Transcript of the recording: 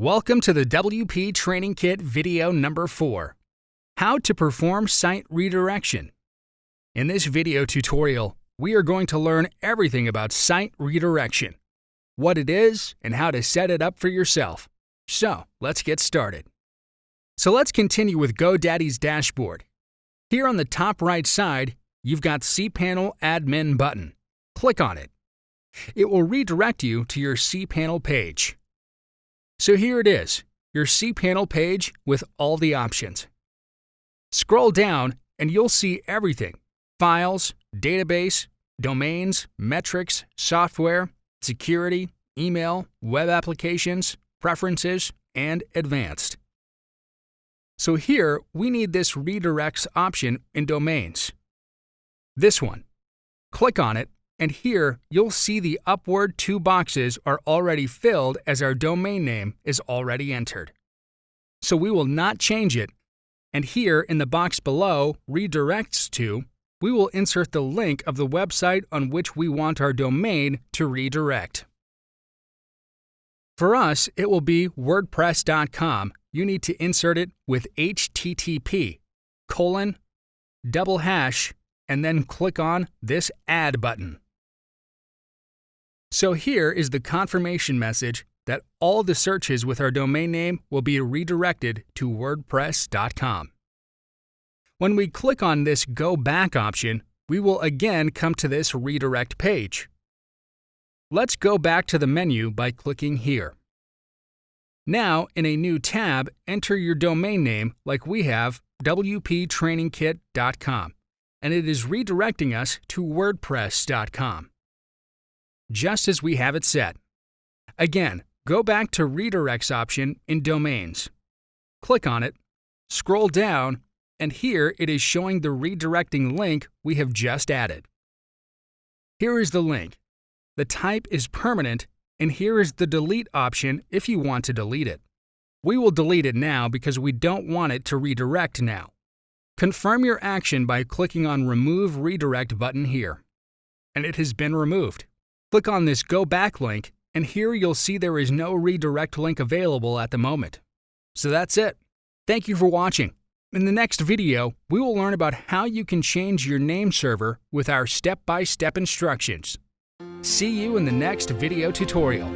Welcome to the WP Training Kit video number 4, How to Perform Site Redirection. In this video tutorial, we are going to learn everything about site redirection, what it is, and how to set it up for yourself. So, let's get started. So let's continue with GoDaddy's dashboard. Here on the top right side, you've got cPanel Admin button. Click on it. It will redirect you to your cPanel page. So here it is, your cPanel page with all the options. Scroll down and you'll see everything: files, database, domains, metrics, software, security, email, web applications, preferences, and advanced. So here we need this redirects option in domains. This one. Click on it. And here, you'll see the upward 2 boxes are already filled as our domain name is already entered. So we will not change it. And here in the box below, redirects to, we will insert the link of the website on which we want our domain to redirect. For us, it will be WordPress.com. You need to insert it with http:// and then click on this Add button. So here is the confirmation message that all the searches with our domain name will be redirected to WordPress.com. When we click on this Go Back option, we will again come to this redirect page. Let's go back to the menu by clicking here. Now, in a new tab, enter your domain name like we have, wptrainingkit.com, and it is redirecting us to WordPress.com. Just as we have it set. Again, go back to Redirects option in Domains. Click on it, scroll down, and here it is showing the redirecting link we have just added. Here is the link. The type is permanent, and here is the delete option if you want to delete it. We will delete it now because we don't want it to redirect now. Confirm your action by clicking on Remove Redirect button here. And it has been removed. Click on this Go Back link, and here you'll see there is no redirect link available at the moment. So that's it. Thank you for watching. In the next video, we will learn about how you can change your name server with our step-by-step instructions. See you in the next video tutorial.